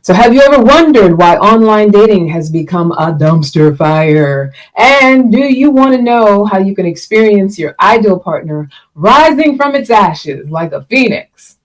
So have you ever wondered why online dating has become a dumpster fire? And do you want to know how you can experience your ideal partner rising from its ashes like a phoenix?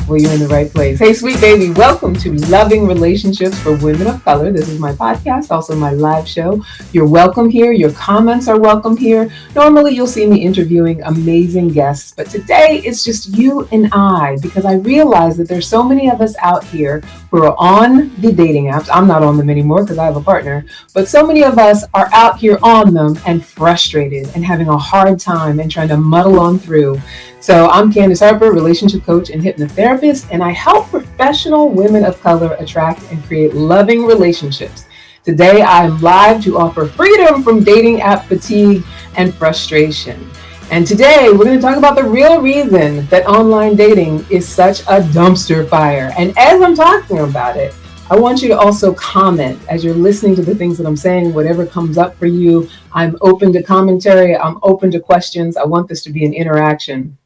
Well, you're in the right place. Hey, sweet baby, welcome to Loving Relationships for Women of Color. This is my podcast, also my live show. You're welcome here. Your comments are welcome here. Normally, you'll see me interviewing amazing guests, but today it's just you and I because I realize that there's so many of us out here who are on the dating apps. I'm not on them anymore because I have a partner, but so many of us are out here on them and frustrated and having a hard time and trying to muddle on through. So I'm Candice Harper, relationship coach and hypnotherapist, and I help professional women of color attract and create loving relationships. Today, I'm live to offer freedom from dating app fatigue and frustration. And today, we're going to talk about the real reason that online dating is such a dumpster fire. And as I'm talking about it, I want you to also comment as you're listening to the things that I'm saying, whatever comes up for you. I'm open to commentary. I'm open to questions. I want this to be an interaction.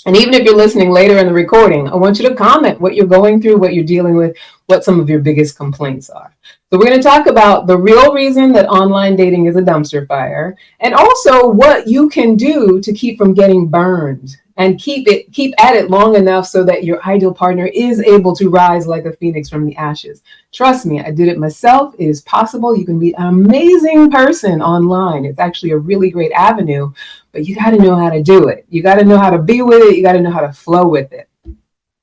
And even if you're listening later in the recording, I want you to comment what you're going through, what you're dealing with, what some of your biggest complaints are. So we're going to talk about the real reason that online dating is a dumpster fire, and also what you can do to keep from getting burned and keep at it long enough so that your ideal partner is able to rise like a phoenix from the ashes. Trust me, I did it myself. It is possible. You can meet an amazing person online. It's actually a really great avenue, but you got to know how to do it. You got to know how to be with it. You got to know how to flow with it.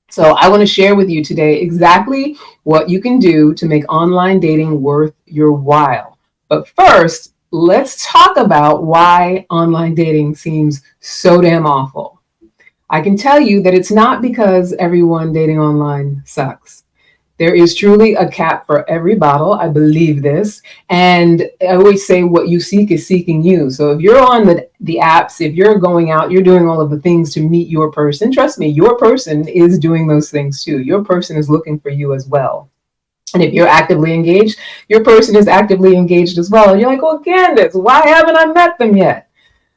So I want to share with you today exactly what you can do to make online dating worth your while. But first, let's talk about why online dating seems so damn awful. I can tell you that it's not because everyone dating online sucks. There is truly a cap for every bottle. I believe this. And I always say what you seek is seeking you. So if you're on the apps, if you're going out, you're doing all of the things to meet your person, trust me, your person is doing those things too. Your person is looking for you as well. And if you're actively engaged, your person is actively engaged as well. And you're like, well, Candice, why haven't I met them yet?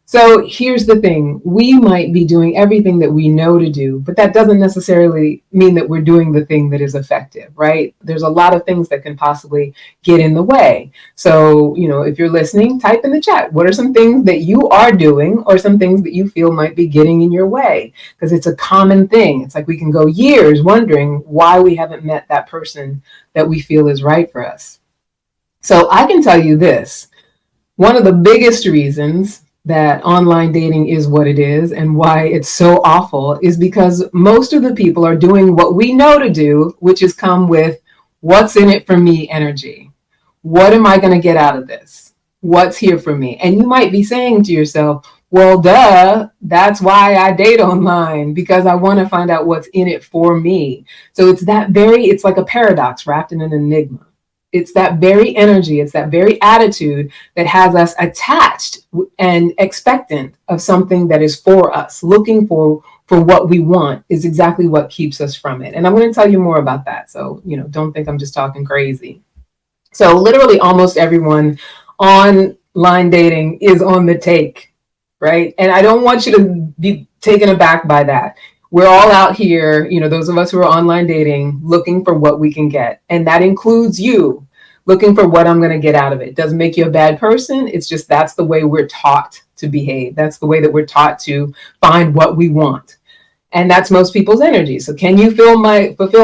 So here's the thing. We might be doing everything that we know to do, but that doesn't necessarily mean that we're doing the thing that is effective, right? There's a lot of things that can possibly get in the way. So, if you're listening, type in the chat. What are some things that you are doing or some things that you feel might be getting in your way? Because it's a common thing. It's like we can go years wondering why we haven't met that person that we feel is right for us. So I can tell you this. One of the biggest reasons that online dating is what it is and why it's so awful is because most of the people are doing what we know to do, which is come with what's in it for me energy. What am I going to get out of this? What's here for me? And you might be saying to yourself, well, duh, that's why I date online, because I want to find out what's in it for me. So it's like a paradox wrapped in an enigma. It's that very energy, it's that very attitude that has us attached and expectant of something that is for us. Looking for what we want is exactly what keeps us from it. And I'm going to tell you more about that. So, don't think I'm just talking crazy. So literally almost everyone online dating is on the take, right? And I don't want you to be taken aback by that. We're all out here, those of us who are online dating, looking for what we can get. And that includes you looking for what I'm going to get out of it. It doesn't make you a bad person. It's just that's the way we're taught to behave. That's the way that we're taught to find what we want. And that's most people's energy. So can you fulfill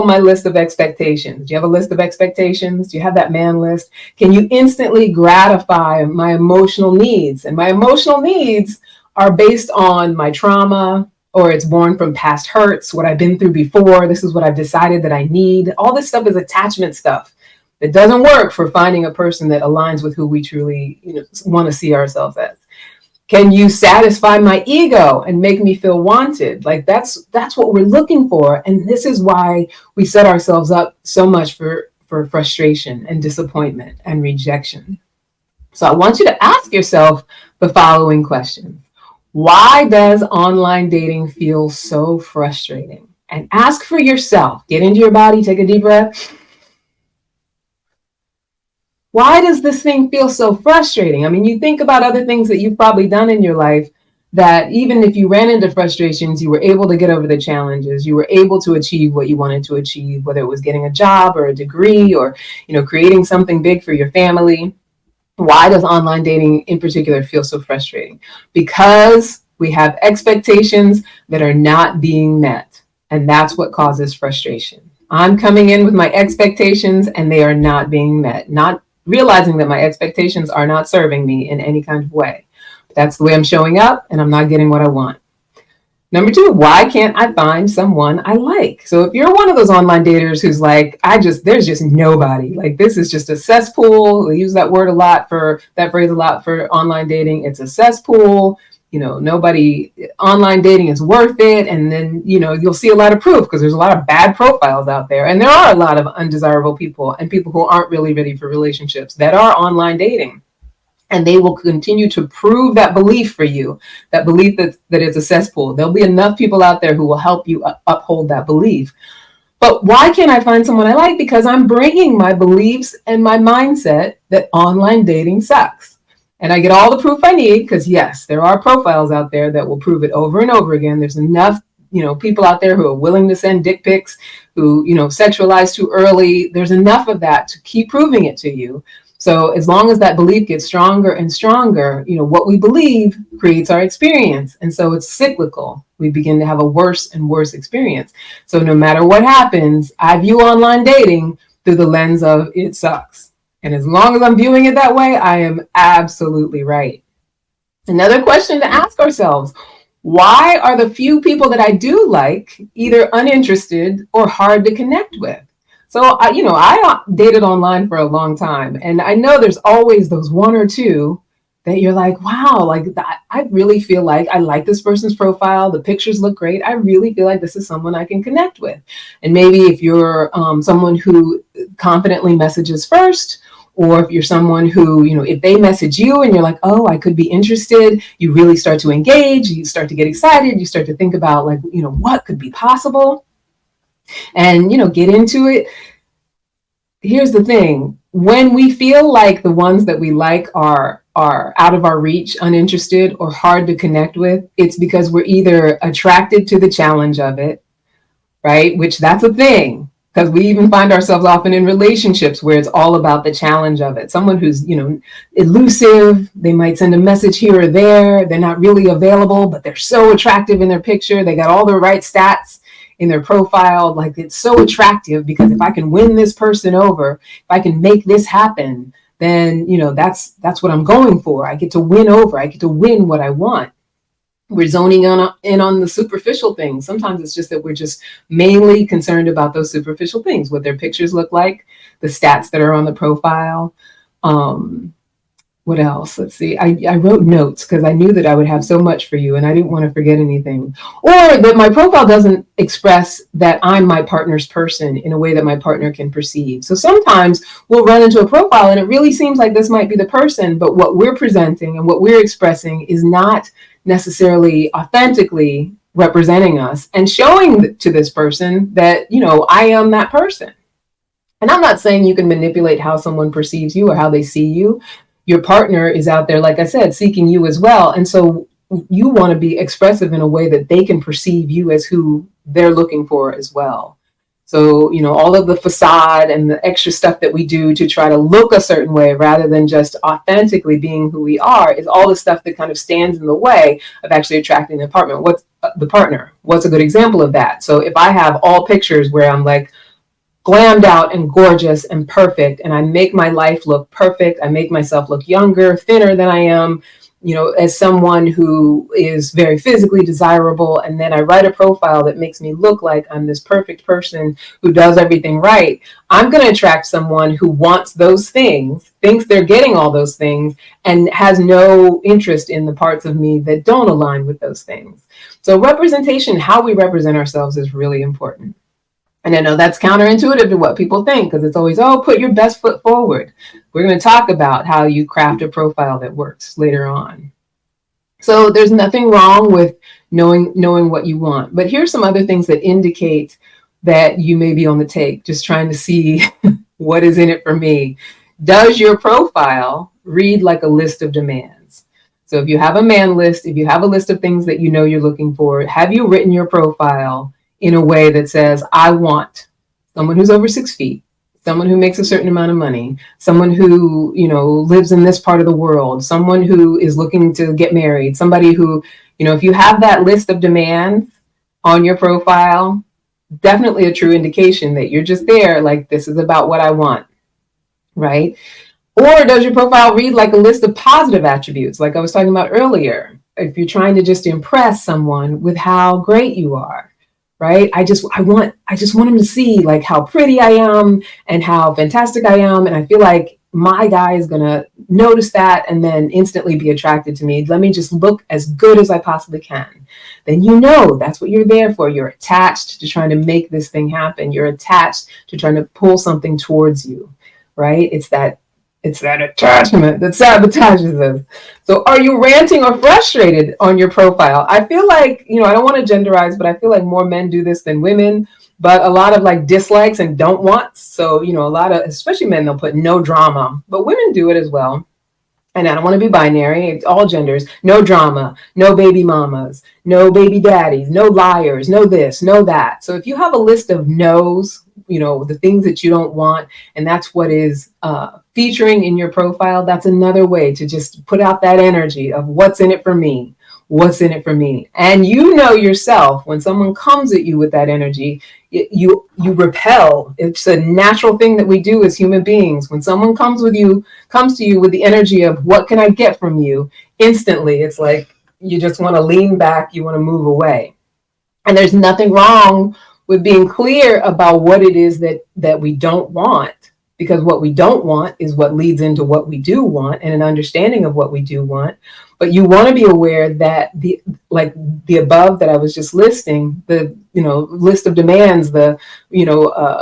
my list of expectations? Do you have a list of expectations? Do you have that man list? Can you instantly gratify my emotional needs? And my emotional needs are based on my trauma, or it's born from past hurts, what I've been through before. This is what I've decided that I need. All this stuff is attachment stuff that doesn't work for finding a person that aligns with who we truly want to see ourselves as. Can you satisfy my ego and make me feel wanted? Like that's what we're looking for. And this is why we set ourselves up so much for frustration and disappointment and rejection. So I want you to ask yourself the following question. Why does online dating feel so frustrating? And ask for yourself. Get into your body, take a deep breath. Why does this thing feel so frustrating? I mean, you think about other things that you've probably done in your life that even if you ran into frustrations, you were able to get over the challenges, you were able to achieve what you wanted to achieve, whether it was getting a job or a degree or, creating something big for your family. Why does online dating in particular feel so frustrating? Because we have expectations that are not being met, and that's what causes frustration. I'm coming in with my expectations and they are not being met, not realizing that my expectations are not serving me in any kind of way. That's the way I'm showing up, and I'm not getting what I want. Number two, why can't I find someone I like? So if you're one of those online daters who's like, there's just nobody, like this is just a cesspool. We use that phrase a lot for online dating. It's a cesspool. Nobody, online dating is worth it. And then, you'll see a lot of proof because there's a lot of bad profiles out there. And there are a lot of undesirable people and people who aren't really ready for relationships that are online dating. And they will continue to prove that belief for you, that belief that it's a cesspool. There'll be enough people out there who will help you uphold that belief. But why can't I find someone I like? Because I'm bringing my beliefs and my mindset that online dating sucks. And I get all the proof I need because, yes, there are profiles out there that will prove it over and over again. There's enough people out there who are willing to send dick pics, who, sexualize too early. There's enough of that to keep proving it to you. So as long as that belief gets stronger and stronger, what we believe creates our experience. And so it's cyclical. We begin to have a worse and worse experience. So no matter what happens, I view online dating through the lens of it sucks. And as long as I'm viewing it that way, I am absolutely right. Another question to ask ourselves, why are the few people that I do like either uninterested or hard to connect with? So, I dated online for a long time, and I know there's always those one or two that you're like, wow, like I really feel like I like this person's profile. The pictures look great. I really feel like this is someone I can connect with. And maybe if you're someone who confidently messages first, or if you're someone who, if they message you and you're like, oh, I could be interested, you really start to engage, you start to get excited, you start to think about like, what could be possible and, get into it. Here's the thing. When we feel like the ones that we like are out of our reach, uninterested, or hard to connect with, it's because we're either attracted to the challenge of it, right? Which that's a thing. Because we even find ourselves often in relationships where it's all about the challenge of it. Someone who's, elusive, they might send a message here or there. They're not really available, but they're so attractive in their picture. They got all the right stats in their profile. Like it's so attractive because if I can win this person over, if I can make this happen, then, that's what I'm going for. I get to win over. I get to win what I want. We're zoning in on the superficial things. Sometimes it's just that we're just mainly concerned about those superficial things, what their pictures look like, the stats that are on the profile. What else? Let's see. I wrote notes because I knew that I would have so much for you and I didn't want to forget anything. Or that my profile doesn't express that I'm my partner's person in a way that my partner can perceive. So sometimes we'll run into a profile and it really seems like this might be the person, but what we're presenting and what we're expressing is not necessarily authentically representing us and showing to this person that, I am that person. And I'm not saying you can manipulate how someone perceives you or how they see you. Your partner is out there, like I said, seeking you as well. And so you want to be expressive in a way that they can perceive you as who they're looking for as well. So, all of the facade and the extra stuff that we do to try to look a certain way rather than just authentically being who we are is all the stuff that kind of stands in the way of actually attracting the partner. What's a good example of that? So if I have all pictures where I'm like glammed out and gorgeous and perfect, and I make my life look perfect, I make myself look younger, thinner than I am, as someone who is very physically desirable, and then I write a profile that makes me look like I'm this perfect person who does everything right, I'm going to attract someone who wants those things, thinks they're getting all those things, and has no interest in the parts of me that don't align with those things. So representation, how we represent ourselves, is really important. And I know that's counterintuitive to what people think because it's always, put your best foot forward. We're going to talk about how you craft a profile that works later on. So there's nothing wrong with knowing what you want. But here's some other things that indicate that you may be on the take, just trying to see what is in it for me. Does your profile read like a list of demands? So if you have a man list, if you have a list of things that you know you're looking for, have you written your profile in a way that says, I want someone who's over 6 feet, someone who makes a certain amount of money, someone who, lives in this part of the world, someone who is looking to get married, somebody who, if you have that list of demands on your profile, definitely a true indication that you're just there, like, this is about what I want, right? Or does your profile read like a list of positive attributes, like I was talking about earlier? If you're trying to just impress someone with how great you are, right? I just want them to see like how pretty I am and how fantastic I am, and I feel like my guy is gonna notice that and then instantly be attracted to me. Let me just look as good as I possibly can. Then that's what you're there for. You're attached to trying to make this thing happen. You're attached to trying to pull something towards you, right? It's that attachment that sabotages us. So are you ranting or frustrated on your profile? I feel like, I don't want to genderize, but I feel like more men do this than women, but a lot of like dislikes and don't wants. So, a lot of, especially men, they'll put no drama, but women do it as well. And I don't want to be binary, it's all genders. No drama, no baby mamas, no baby daddies, no liars, no this, no that. So if you have a list of no's, the things that you don't want, and that's what is featuring in your profile, that's another way to just put out that energy of what's in it for me. What's in it for me? And yourself, when someone comes at you with that energy, you repel. It's a natural thing that we do as human beings. When someone comes to you with the energy of what can I get from you, instantly it's like you just want to lean back, you want to move away. And there's nothing wrong with being clear about what it is that we don't want, because what we don't want is what leads into what we do want, and an understanding of what we do want. But you want to be aware that the above that I was just listing, the list of demands, the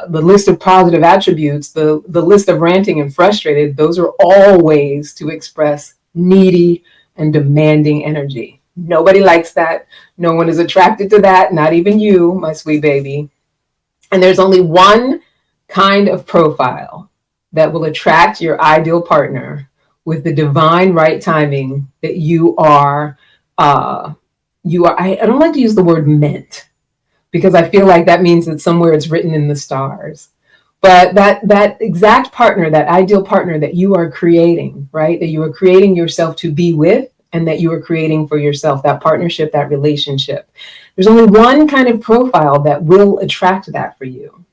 list of positive attributes, the list of ranting and frustrated, those are all ways to express needy and demanding energy. Nobody likes that. No one is attracted to that, not even you, my sweet baby. And there's only one kind of profile that will attract your ideal partner with the divine right timing that I don't like to use the word meant, because I feel like that means that somewhere it's written in the stars. But that exact partner, that ideal partner that you are creating, right? That you are creating yourself to be with, and that you are creating for yourself, that partnership, that relationship. There's only one kind of profile that will attract that for you.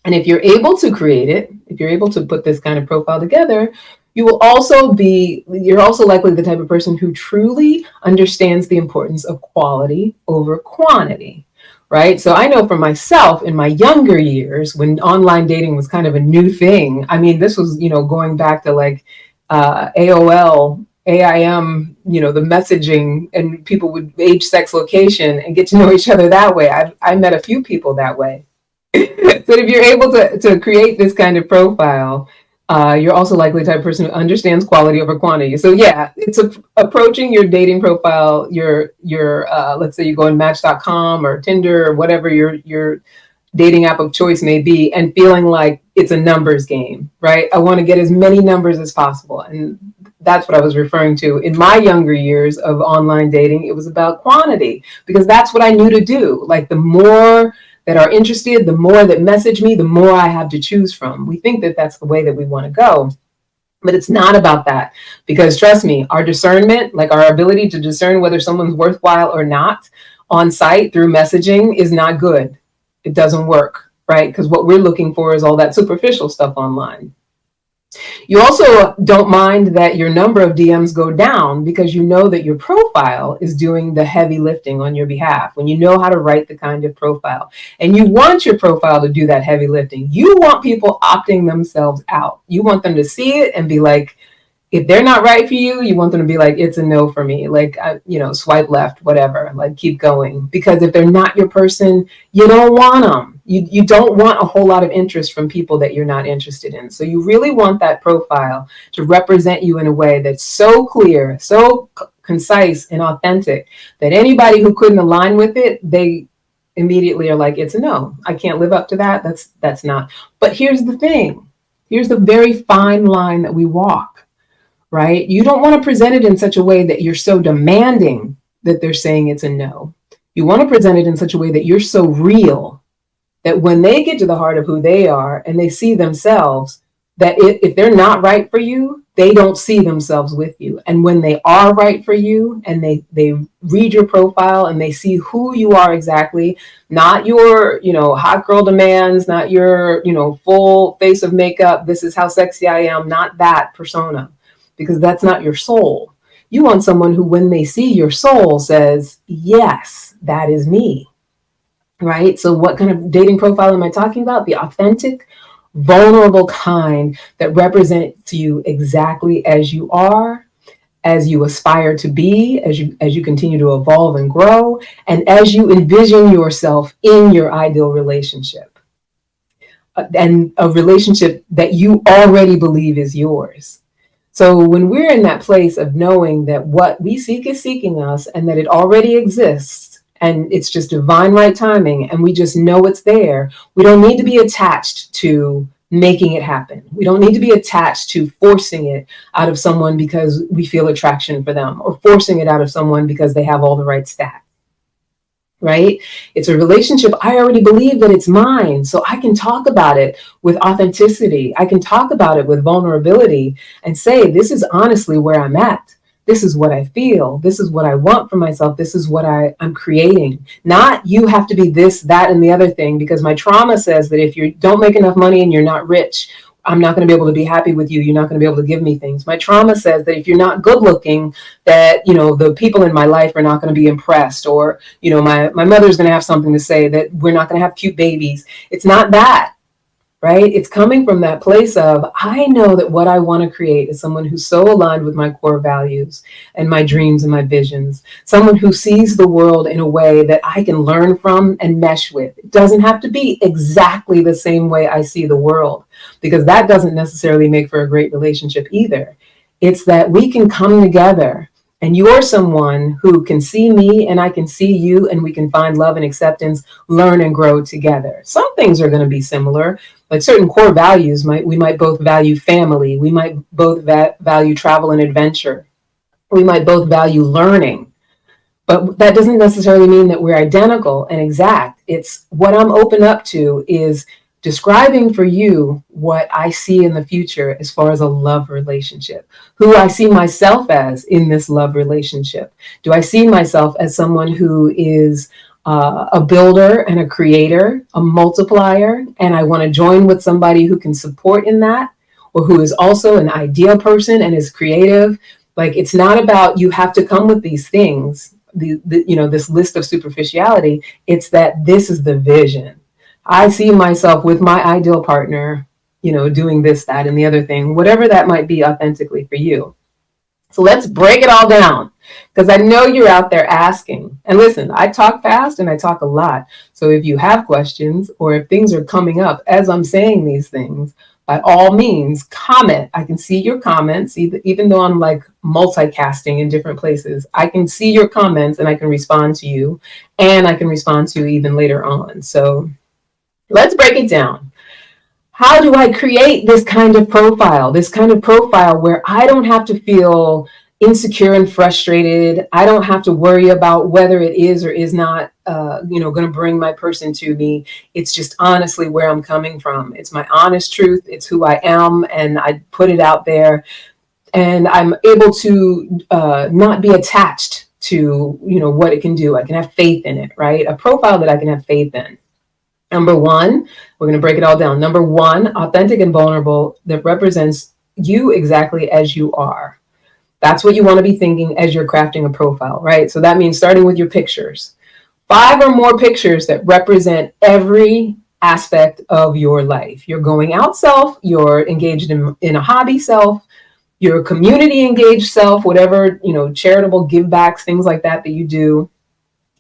And if you're able to create it, if you're able to put this kind of profile together, you're also likely the type of person who truly understands the importance of quality over quantity, right? So I know for myself in my younger years, when online dating was kind of a new thing. I mean, this was, going back to like AOL, AIM, the messaging, and people would age, sex, location, and get to know each other that way. I met a few people that way. So if you're able to create this kind of profile, you're also likely the type of person who understands quality over quantity. So yeah, it's approaching your dating profile, your let's say you go on Match.com or Tinder or whatever your dating app of choice may be, and feeling like it's a numbers game, right? I want to get as many numbers as possible. And that's what I was referring to. In my younger years of online dating, it was about quantity, because that's what I knew to do. Like, the more that are interested, the more that message me, the more I have to choose from. We think that that's the way that we want to go, but it's not about that. Because trust me, our discernment, like our ability to discern whether someone's worthwhile or not on site through messaging, is not good. It doesn't work, right? Because what we're looking for is all that superficial stuff online. You also don't mind that your number of DMs go down, because you know that your profile is doing the heavy lifting on your behalf. When you know how to write the kind of profile, and you want your profile to do that heavy lifting, you want people opting themselves out. You want them to see it and be like, if they're not right for you, you want them to be like, it's a no for me. Like, swipe left, whatever, like, keep going. Because if they're not your person, you don't want them. You don't want a whole lot of interest from people that you're not interested in. So you really want that profile to represent you in a way that's so clear, so concise and authentic, that anybody who couldn't align with it, they immediately are like, it's a no. I can't live up to that. That's not. But here's the thing. Here's the very fine line that we walk. right? You don't want to present it in such a way that you're so demanding that they're saying it's a no. You want to present it in such a way that you're so real that when they get to the heart of who they are and they see themselves, that if they're not right for you, they don't see themselves with you. And when they are right for you and they read your profile and they see who you are exactly, not your, hot girl demands, not your, full face of makeup, this is how sexy I am, not that persona, because that's not your soul. You want someone who, when they see your soul, says, yes, that is me. Right? So what kind of dating profile am I talking about? The authentic, vulnerable kind that represents you exactly as you are, as you aspire to be, as you continue to evolve and grow, and as you envision yourself in your ideal relationship. And a relationship that you already believe is yours. So when we're in that place of knowing that what we seek is seeking us and that it already exists and it's just divine right timing and we just know it's there, we don't need to be attached to making it happen. We don't need to be attached to forcing it out of someone because we feel attraction for them, or forcing it out of someone because they have all the right stats. Right? It's a relationship. I already believe that it's mine. So I can talk about it with authenticity. I can talk about it with vulnerability and say, this is honestly where I'm at. This is what I feel. This is what I want for myself. This is what I'm creating. Not you have to be this, that, and the other thing, because my trauma says that if you don't make enough money and you're not rich, I'm not going to be able to be happy with you. You're not going to be able to give me things. My trauma says that if you're not good looking, that, the people in my life are not going to be impressed, or, my mother's going to have something to say, that we're not going to have cute babies. It's not that, right? It's coming from that place of, I know that what I want to create is someone who's so aligned with my core values and my dreams and my visions, someone who sees the world in a way that I can learn from and mesh with. It doesn't have to be exactly the same way I see the world, because that doesn't necessarily make for a great relationship either. It's that we can come together and you're someone who can see me and I can see you, and we can find love and acceptance, learn and grow together. Some things are going to be similar, like certain core values. We might both value family. We might both value travel and adventure. We might both value learning. But that doesn't necessarily mean that we're identical and exact. It's what I'm open up to is describing for you what I see in the future as far as a love relationship, who I see myself as in this love relationship. Do I see myself as someone who is a builder and a creator, a multiplier, and I want to join with somebody who can support in that, or who is also an idea person and is creative? Like, it's not about you have to come with these things, this list of superficiality. It's that this is the vision. I see myself with my ideal partner, doing this, that, and the other thing, whatever that might be authentically for you. So let's break it all down, because I know you're out there asking. And listen, I talk fast and I talk a lot. So if you have questions, or if things are coming up as I'm saying these things, by all means, comment. I can see your comments, even though I'm like multicasting in different places. I can see your comments and I can respond to you, and I can respond to you even later on. So let's break it down. How do I create this kind of profile where I don't have to feel insecure and frustrated? I don't have to worry about whether it is or is not, going to bring my person to me. It's just honestly where I'm coming from. It's my honest truth. It's who I am, and I put it out there, and I'm able to not be attached to, what it can do. I can have faith in it, right? A profile that I can have faith in. Number one, we're going to break it all down. Number one, authentic and vulnerable, that represents you exactly as you are. That's what you want to be thinking as you're crafting a profile, right? So that means starting with your pictures. 5 or more pictures that represent every aspect of your life. Your going out self, your engaged in a hobby self, your community engaged self, whatever, charitable give backs, things like that you do,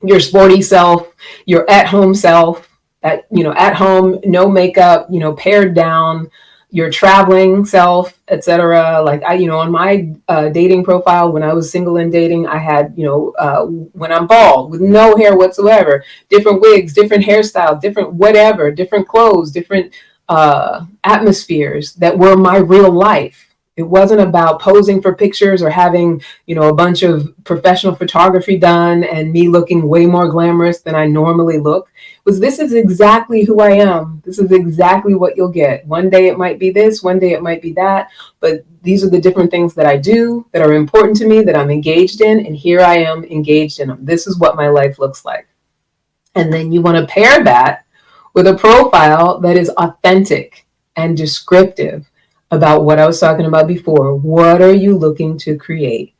your sporty self, your at home self, at home, no makeup, pared down, your traveling self, etc. Like on my dating profile, when I was single and dating, I had, when I'm bald with no hair whatsoever, different wigs, different hairstyles, different whatever, different clothes, different atmospheres that were my real life. It wasn't about posing for pictures or having, a bunch of professional photography done and me looking way more glamorous than I normally look. This is exactly who I am. This is exactly what you'll get. One day it might be this, one day it might be that, but these are the different things that I do that are important to me, that I'm engaged in, and here I am engaged in them. This is what my life looks like. And then you want to pair that with a profile that is authentic and descriptive about what I was talking about before. What are you looking to create?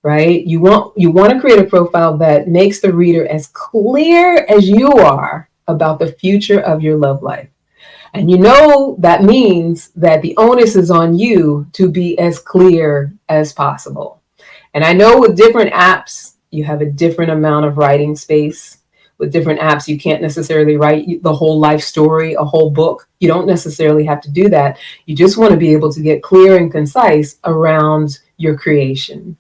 Right? You want to create a profile that makes the reader as clear as you are about the future of your love life. And that means that the onus is on you to be as clear as possible. And I know with different apps, you have a different amount of writing space. With different apps, you can't necessarily write the whole life story, a whole book. You don't necessarily have to do that. You just want to be able to get clear and concise around your creation,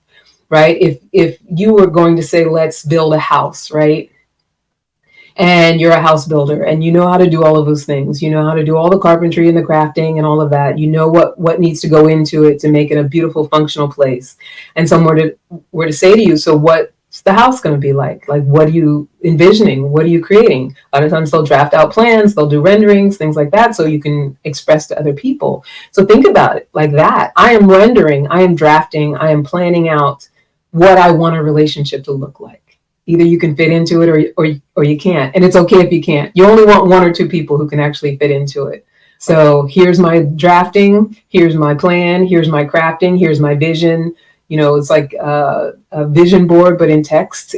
right? If you were going to say, let's build a house, right? And you're a house builder and you know how to do all of those things. You know how to do all the carpentry and the crafting and all of that. You know what needs to go into it to make it a beautiful, functional place. And someone were to say to you, so what's the house going to be like? Like, what are you envisioning? What are you creating? A lot of times they'll draft out plans, they'll do renderings, things like that, so you can express to other people. So think about it like that. I am rendering, I am drafting, I am planning out what I want a relationship to look like. Either you can fit into it or you can't. And it's okay if you can't. You only want one or two people who can actually fit into it. So here's my drafting, here's my plan, here's my crafting, here's my vision. It's like a vision board, but in text.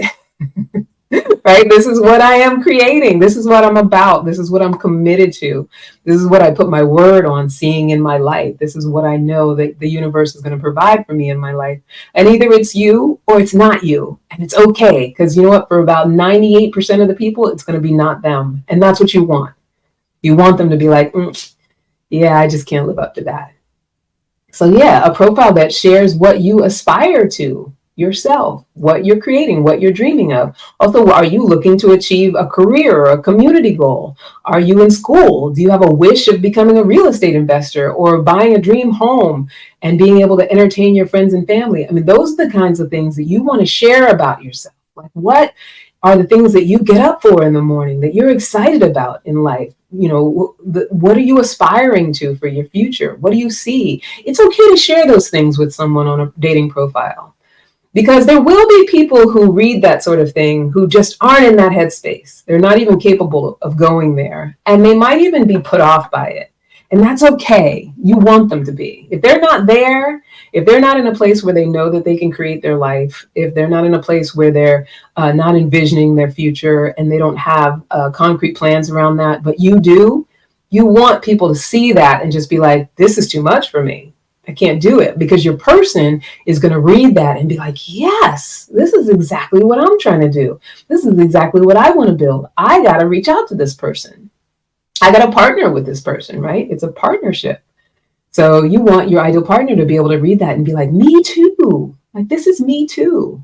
Right? This is what I am creating. This is what I'm about. This is what I'm committed to. This is what I put my word on seeing in my life. This is what I know that the universe is going to provide for me in my life. And either it's you or it's not you. And it's okay. Because you know what? For about 98% of the people, it's going to be not them. And that's what you want. You want them to be like, yeah, I just can't live up to that. So yeah, a profile that shares what you aspire to yourself, what you're creating, what you're dreaming of. Also, are you looking to achieve a career or a community goal? Are you in school? Do you have a wish of becoming a real estate investor or buying a dream home and being able to entertain your friends and family? I mean, those are the kinds of things that you want to share about yourself. Like, what are the things that you get up for in the morning that you're excited about in life? What are you aspiring to for your future? What do you see? It's okay to share those things with someone on a dating profile, because there will be people who read that sort of thing who just aren't in that headspace. They're not even capable of going there, and they might even be put off by it. And that's okay. You want them to be. If they're not there, if they're not in a place where they know that they can create their life, if they're not in a place where they're not envisioning their future and they don't have concrete plans around that, but you do, you want people to see that and just be like, this is too much for me. I can't do it, because your person is going to read that and be like, yes, this is exactly what I'm trying to do. This is exactly what I want to build. I got to reach out to this person. I got to partner with this person, right? It's a partnership. So you want your ideal partner to be able to read that and be like, me too. Like, this is me too,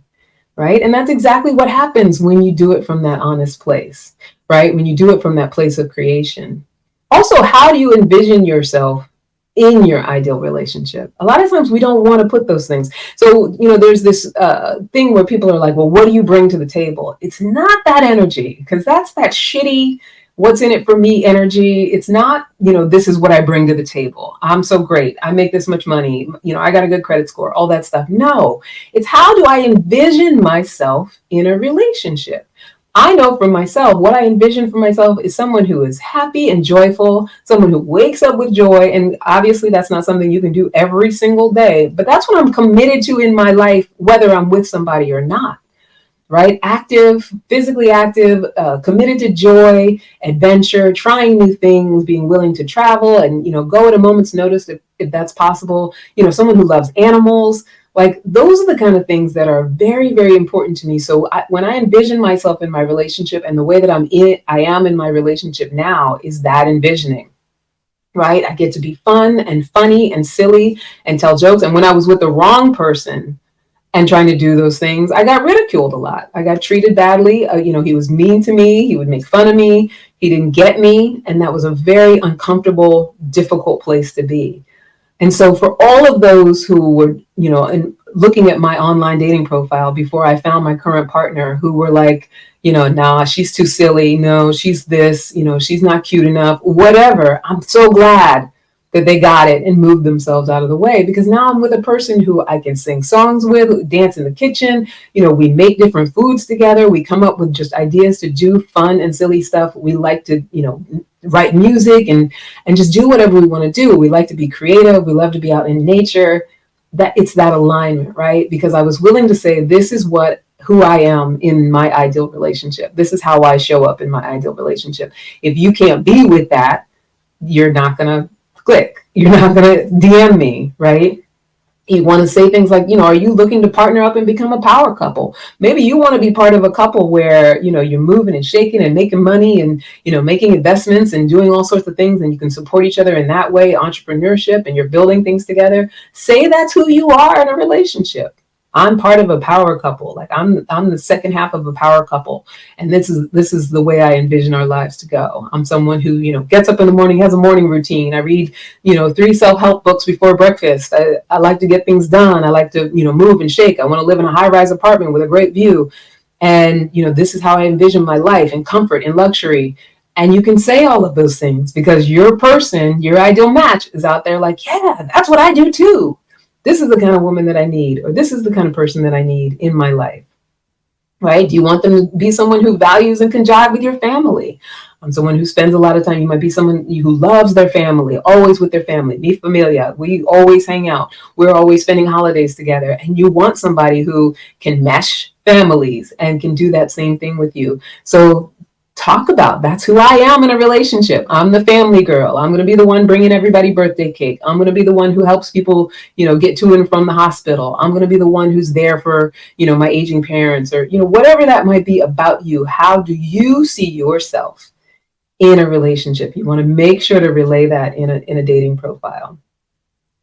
right? And that's exactly what happens when you do it from that honest place, right? When you do it from that place of creation. Also, how do you envision yourself in your ideal relationship? A lot of times we don't want to put those things. So, there's this thing where people are like, well, what do you bring to the table? It's not that energy, because that's that shitty, what's in it for me energy. It's not, this is what I bring to the table. I'm so great. I make this much money. I got a good credit score, all that stuff. No, it's how do I envision myself in a relationship? I know for myself, what I envision for myself is someone who is happy and joyful, someone who wakes up with joy. And obviously that's not something you can do every single day, but that's what I'm committed to in my life, whether I'm with somebody or not. Right? Active, physically active, committed to joy, adventure, trying new things, being willing to travel and, go at a moment's notice if that's possible. Someone who loves animals. Like, those are the kind of things that are very, very important to me. So when I envision myself in my relationship, and the way that I am in my relationship now is that envisioning. Right? I get to be fun and funny and silly and tell jokes. And when I was with the wrong person and trying to do those things, I got ridiculed a lot. I got treated badly. He was mean to me. He would make fun of me. He didn't get me. And that was a very uncomfortable, difficult place to be. And so for all of those who were, and looking at my online dating profile before I found my current partner, who were like, nah, she's too silly. No, she's this, she's not cute enough, whatever. I'm so glad that they got it and moved themselves out of the way, because now I'm with a person who I can sing songs with, dance in the kitchen. We make different foods together. We come up with just ideas to do fun and silly stuff. We like to, write music and just do whatever we want to do. We like to be creative. We love to be out in nature. That it's that alignment, right? Because I was willing to say, this is who I am in my ideal relationship. This is how I show up in my ideal relationship. If you can't be with that, you're not going to click. You're not going to DM me, right? You want to say things like, are you looking to partner up and become a power couple? Maybe you want to be part of a couple where, you're moving and shaking and making money and, making investments and doing all sorts of things, and you can support each other in that way, entrepreneurship, and you're building things together. Say that's who you are in a relationship. I'm part of a power couple. Like I'm the second half of a power couple. And this is the way I envision our lives to go. I'm someone who, gets up in the morning, has a morning routine. I read, 3 self-help books before breakfast. I like to get things done. I like to, move and shake. I want to live in a high-rise apartment with a great view. And, this is how I envision my life, in comfort, in luxury. And you can say all of those things because your person, your ideal match, is out there like, yeah, that's what I do too. This is the kind of woman that I need, or this is the kind of person that I need in my life, right? Do you want them to be someone who values and can jive with your family? Someone who spends a lot of time. You might be someone who loves their family, always with their family. Mi familia. We always hang out. We're always spending holidays together. And you want somebody who can mesh families and can do that same thing with you. So talk about, that's who I am in a relationship. I'm the family girl. I'm going to be the one bringing everybody birthday cake. I'm going to be the one who helps people, get to and from the hospital. I'm going to be the one who's there for, my aging parents, or, whatever that might be about you. How do you see yourself in a relationship? You want to make sure to relay that in a dating profile.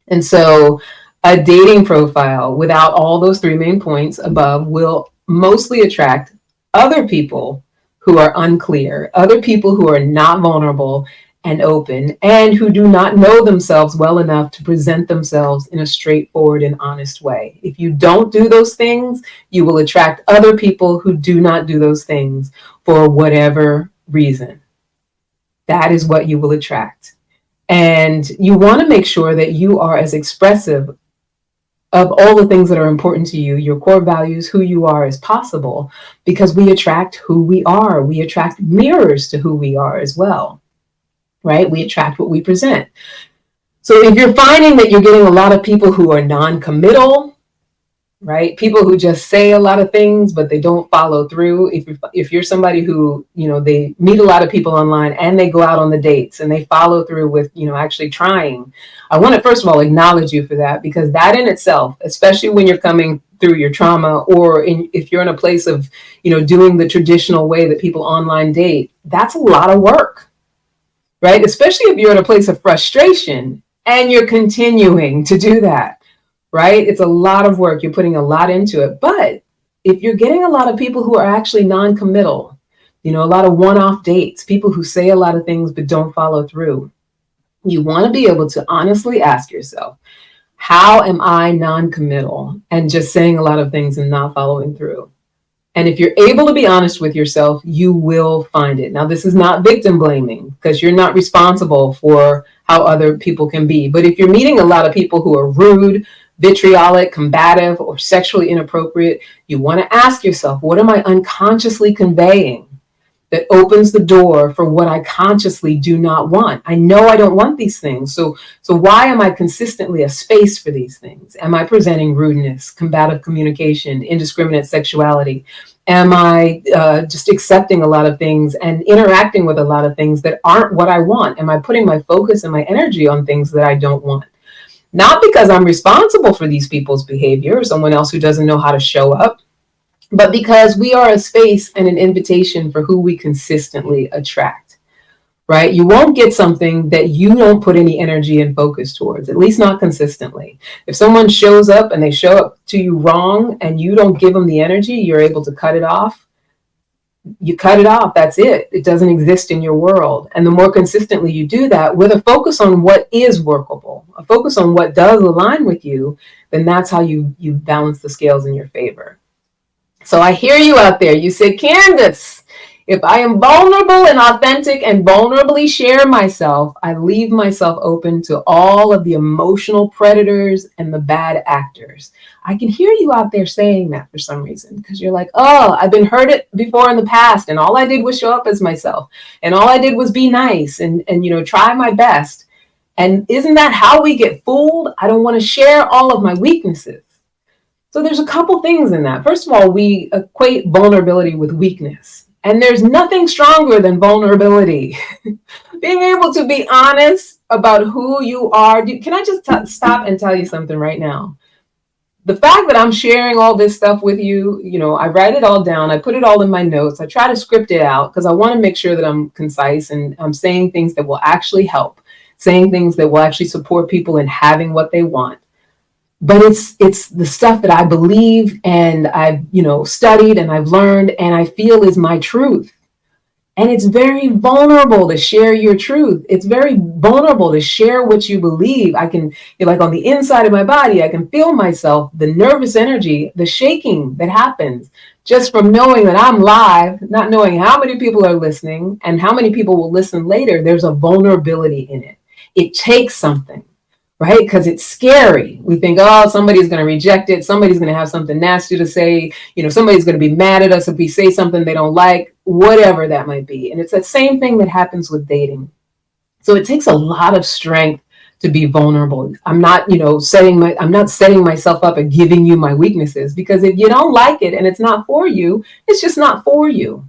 And so a dating profile without all those 3 main points above will mostly attract other people who are unclear, other people who are not vulnerable and open, and who do not know themselves well enough to present themselves in a straightforward and honest way. If you don't do those things, you will attract other people who do not do those things for whatever reason. That is what you will attract. And you want to make sure that you are as expressive of all the things that are important to you, your core values, who you are, as possible, because we attract who we are. We attract mirrors to who we are as well, right? We attract what we present. So if you're finding that you're getting a lot of people who are non-committal, right? People who just say a lot of things, but they don't follow through. If you're somebody who, they meet a lot of people online and they go out on the dates and they follow through with, actually trying, I want to first of all acknowledge you for that, because that in itself, especially when you're coming through your trauma, or if you're in a place of, doing the traditional way that people online date, that's a lot of work, right? Especially if you're in a place of frustration and you're continuing to do that. Right? It's a lot of work. You're putting a lot into it. But if you're getting a lot of people who are actually non-committal, a lot of one-off dates, people who say a lot of things but don't follow through, you want to be able to honestly ask yourself, how am I non-committal and just saying a lot of things and not following through? And if you're able to be honest with yourself, you will find it. Now, this is not victim blaming, because you're not responsible for how other people can be. But if you're meeting a lot of people who are rude, vitriolic, combative, or sexually inappropriate, you want to ask yourself, what am I unconsciously conveying that opens the door for what I consciously do not want? I know I don't want these things. So why am I consistently a space for these things? Am I presenting rudeness, combative communication, indiscriminate sexuality? Am I just accepting a lot of things and interacting with a lot of things that aren't what I want? Am I putting my focus and my energy on things that I don't want? Not because I'm responsible for these people's behavior, or someone else who doesn't know how to show up, but because we are a space and an invitation for who we consistently attract, right? You won't get something that you don't put any energy and focus towards, at least not consistently. If someone shows up and they show up to you wrong and you don't give them the energy, you're able to cut it off, you cut it off. That's it. It doesn't exist in your world. And the more consistently you do that with a focus on what is workable, a focus on what does align with you, then that's how you balance the scales in your favor. So I hear you out there. You said, Candice, if I am vulnerable and authentic and vulnerably share myself, I leave myself open to all of the emotional predators and the bad actors. I can hear you out there saying that for some reason, because you're like, oh, I've been hurt it before in the past, and all I did was show up as myself, and all I did was be nice and try my best. And isn't that how we get fooled? I don't want to share all of my weaknesses. So there's a couple things in that. First of all, we equate vulnerability with weakness. And there's nothing stronger than vulnerability. Being able to be honest about who you are. Can I just stop and tell you something right now? The fact that I'm sharing all this stuff with you, I write it all down. I put it all in my notes. I try to script it out because I want to make sure that I'm concise and I'm saying things that will actually help, saying things that will actually support people in having what they want. But it's the stuff that I believe and I've studied and I've learned and I feel is my truth. And it's very vulnerable to share your truth. It's very vulnerable to share what you believe. I can, like on the inside of my body, I can feel myself, the nervous energy, the shaking that happens just from knowing that I'm live, not knowing how many people are listening and how many people will listen later. There's a vulnerability in it. It takes something. Right? Because it's scary. We think, oh, somebody's going to reject it. Somebody's going to have something nasty to say. Somebody's going to be mad at us if we say something they don't like, whatever that might be. And it's that same thing that happens with dating. So it takes a lot of strength to be vulnerable. I'm not, I'm not setting myself up and giving you my weaknesses, because if you don't like it and it's not for you, it's just not for you.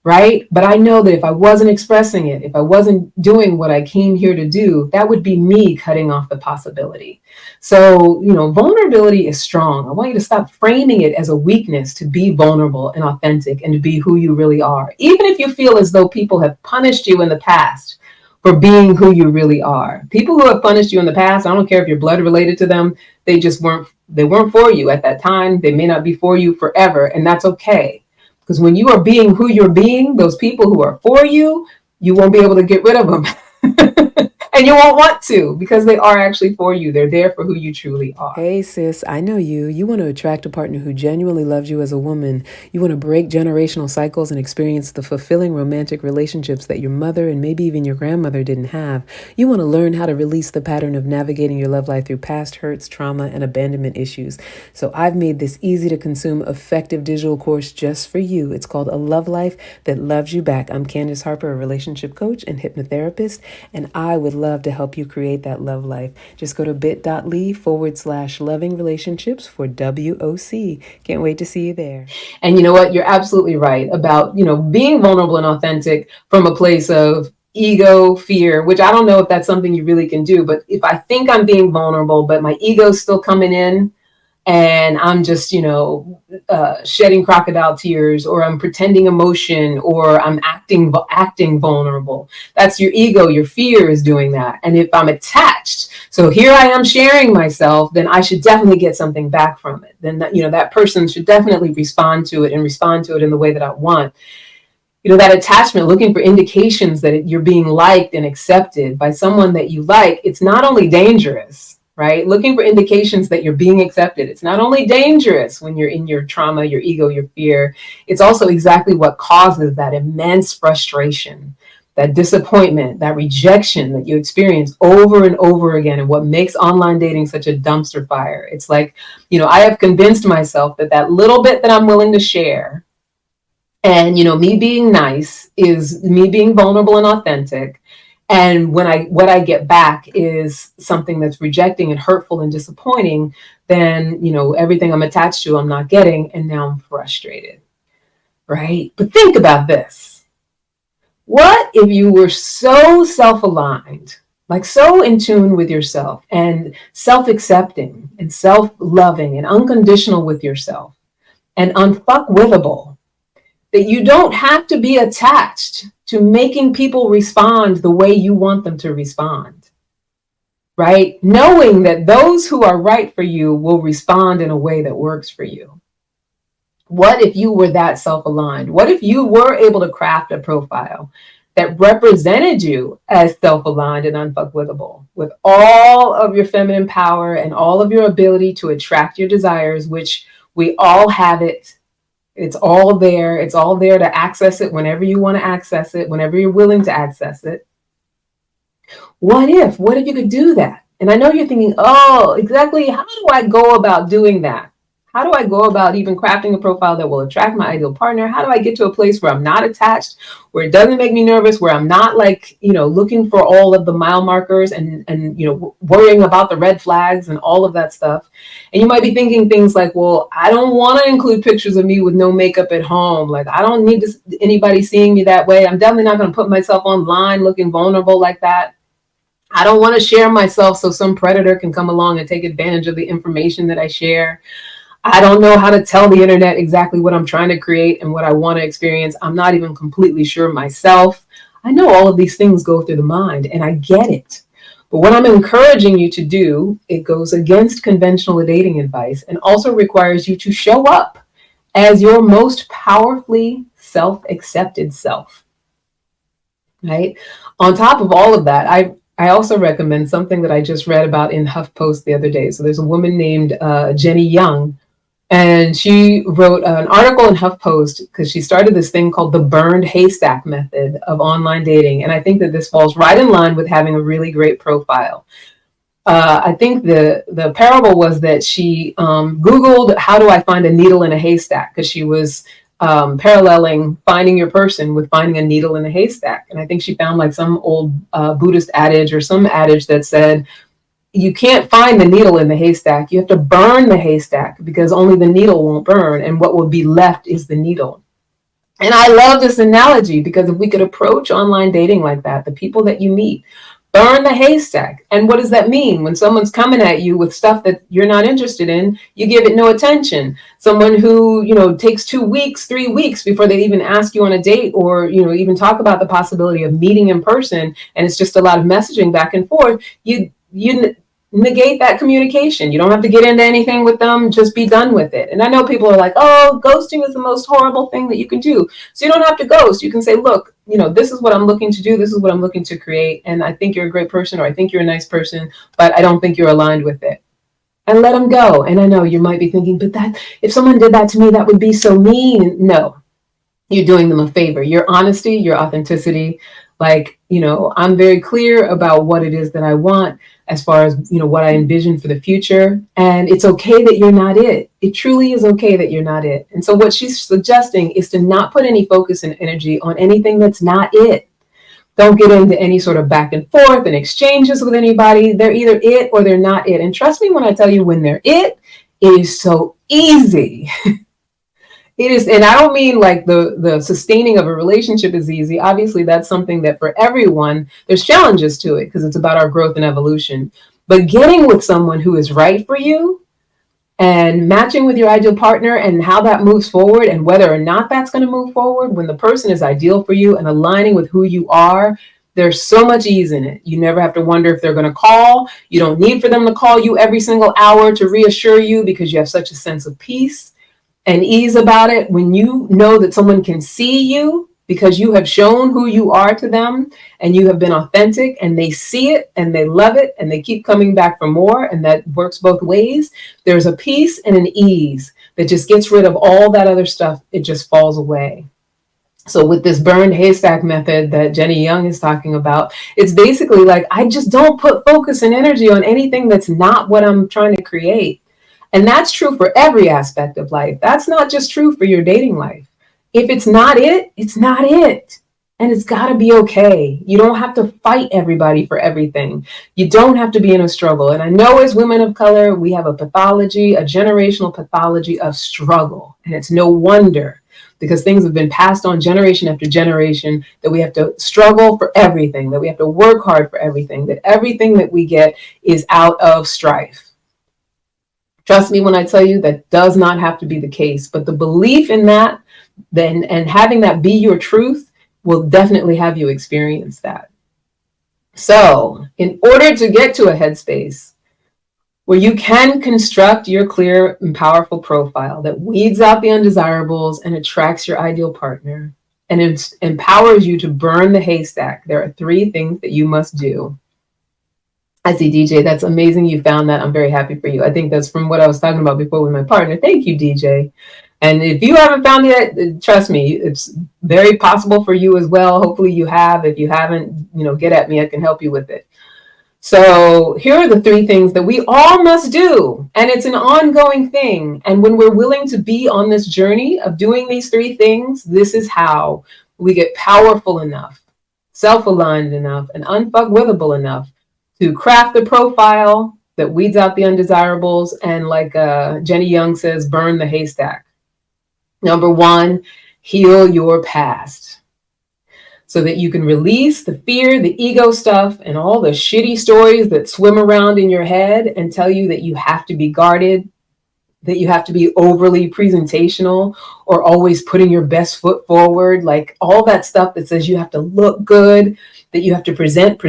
Right? But I know that if I wasn't expressing it, if I wasn't doing what I came here to do, that would be me cutting off the possibility. So, vulnerability is strong. I want you to stop framing it as a weakness to be vulnerable and authentic and to be who you really are. Even if you feel as though people have punished you in the past for being who you really are. People who have punished you in the past, I don't care if you're blood related to them, they weren't for you at that time. They may not be for you forever, and that's okay. Because when you are being who you're being, those people who are for you, you won't be able to get rid of them. And you won't want to, because they are actually for you. They're there for who you truly are. Hey sis, I know you. You want to attract a partner who genuinely loves you as a woman. You want to break generational cycles and experience the fulfilling romantic relationships that your mother and maybe even your grandmother didn't have. You want to learn how to release the pattern of navigating your love life through past hurts, trauma, and abandonment issues. So I've made this easy to consume, effective digital course just for you. It's called A Love Life That Loves You Back. I'm Candice Harper, a relationship coach and hypnotherapist, and I would love to help you create that love life. Just go to bit.ly/loving relationships for WOC. Can't wait to see you there. And you know what? You're absolutely right about, being vulnerable and authentic from a place of ego, fear, which I don't know if that's something you really can do. But if I think I'm being vulnerable, but my ego's still coming in, and I'm just, shedding crocodile tears, or I'm pretending emotion, or I'm acting vulnerable. That's your ego. Your fear is doing that. And if I'm attached, so here I am sharing myself, then I should definitely get something back from it. Then that person should definitely respond to it in the way that I want. That attachment, looking for indications that you're being liked and accepted by someone that you like, it's not only dangerous, right? Looking for indications that you're being accepted. It's not only dangerous when you're in your trauma, your ego, your fear, it's also exactly what causes that immense frustration, that disappointment, that rejection that you experience over and over again, and what makes online dating such a dumpster fire. It's like, I have convinced myself that little bit that I'm willing to share, and, me being nice is me being vulnerable and authentic. And what I get back is something that's rejecting and hurtful and disappointing, then, everything I'm attached to, I'm not getting. And now I'm frustrated, right? But think about this. What if you were so self-aligned, like so in tune with yourself and self-accepting and self-loving and unconditional with yourself and unfuckwithable, that you don't have to be attached to making people respond the way you want them to respond, right? Knowing that those who are right for you will respond in a way that works for you. What if you were that self-aligned? What if you were able to craft a profile that represented you as self-aligned and unfuckwithable, with all of your feminine power and all of your ability to attract your desires, which we all have it. It's all there. It's all there to access it whenever you want to access it, whenever you're willing to access it. What if you could do that? And I know you're thinking, oh, exactly. How do I go about doing that? How do I go about even crafting a profile that will attract my ideal partner? How do I get to a place where I'm not attached, where it doesn't make me nervous, where I'm not like, looking for all of the mile markers and worrying about the red flags and all of that stuff? And you might be thinking things like, well, I don't want to include pictures of me with no makeup at home. Like, I don't need anybody seeing me that way. I'm definitely not going to put myself online looking vulnerable like that. I don't want to share myself so some predator can come along and take advantage of the information that I share. I don't know how to tell the internet exactly what I'm trying to create and what I want to experience. I'm not even completely sure myself. I know all of these things go through the mind, and I get it. But what I'm encouraging you to do, it goes against conventional dating advice and also requires you to show up as your most powerfully self-accepted self, right? On top of all of that, I also recommend something that I just read about in HuffPost the other day. So there's a woman named Jenny Young, and she wrote an article in HuffPost because she started this thing called the burned haystack method of online dating. And I think that this falls right in line with having a really great profile. I think the parable was that she Googled, how do I find a needle in a haystack? Because she was paralleling finding your person with finding a needle in a haystack. And I think she found like some old Buddhist adage or some adage that said, you can't find the needle in the haystack. You have to burn the haystack because only the needle won't burn. And what will be left is the needle. And I love this analogy because if we could approach online dating like that, the people that you meet, burn the haystack. And what does that mean? When someone's coming at you with stuff that you're not interested in, you give it no attention. Someone who, takes 2 weeks, 3 weeks before they even ask you on a date or, even talk about the possibility of meeting in person, and it's just a lot of messaging back and forth, you negate that communication. You don't have to get into anything with them. Just be done with it. And I know people are like, oh, ghosting is the most horrible thing that you can do. So you don't have to ghost. You can say, look, this is what I'm looking to do. This is what I'm looking to create. And I think you're a great person, or I think you're a nice person, but I don't think you're aligned with it. And let them go. And I know you might be thinking, but that if someone did that to me, that would be so mean. No, you're doing them a favor. Your honesty, your authenticity, I'm very clear about what it is that I want as far as, what I envision for the future. And it's okay that you're not it. It truly is okay that you're not it. And so what she's suggesting is to not put any focus and energy on anything that's not it. Don't get into any sort of back and forth and exchanges with anybody. They're either it or they're not it. And trust me when I tell you, when they're it is so easy. It is, and I don't mean like the sustaining of a relationship is easy. Obviously, that's something that for everyone, there's challenges to it because it's about our growth and evolution. But getting with someone who is right for you and matching with your ideal partner and how that moves forward and whether or not that's going to move forward, when the person is ideal for you and aligning with who you are, there's so much ease in it. You never have to wonder if they're going to call. You don't need for them to call you every single hour to reassure you because you have such a sense of peace and ease about it. When you know that someone can see you because you have shown who you are to them and you have been authentic, and they see it and they love it and they keep coming back for more, and that works both ways, there's a peace and an ease that just gets rid of all that other stuff. It just falls away. So with this burned haystack method that Jenny Young is talking about, it's basically like, I just don't put focus and energy on anything that's not what I'm trying to create. And that's true for every aspect of life. That's not just true for your dating life. If it's not it, it's not it. And it's got to be okay. You don't have to fight everybody for everything. You don't have to be in a struggle. And I know as women of color, we have a pathology, a generational pathology of struggle. And it's no wonder, because things have been passed on generation after generation, that we have to struggle for everything, that we have to work hard for everything, that everything that we get is out of strife. Trust me when I tell you that does not have to be the case, but the belief in that then and having that be your truth will definitely have you experience that. So in order to get to a headspace where you can construct your clear and powerful profile that weeds out the undesirables and attracts your ideal partner and empowers you to burn the haystack. There are 3 things that you must do. I see, DJ. That's amazing. You found that. I'm very happy for you. I think that's from what I was talking about before with my partner. Thank you, DJ. And if you haven't found it, trust me, it's very possible for you as well. Hopefully you have. If you haven't, get at me. I can help you with it. So here are the 3 things that we all must do. And it's an ongoing thing. And when we're willing to be on this journey of doing these 3 things, this is how we get powerful enough, self-aligned enough, and unfuckwithable enough to craft the profile that weeds out the undesirables and, like Jenny Young says, burn the haystack. Number 1, heal your past so that you can release the fear, the ego stuff, and all the shitty stories that swim around in your head and tell you that you have to be guarded, that you have to be overly presentational or always putting your best foot forward, like all that stuff that says you have to look good, that you have to present.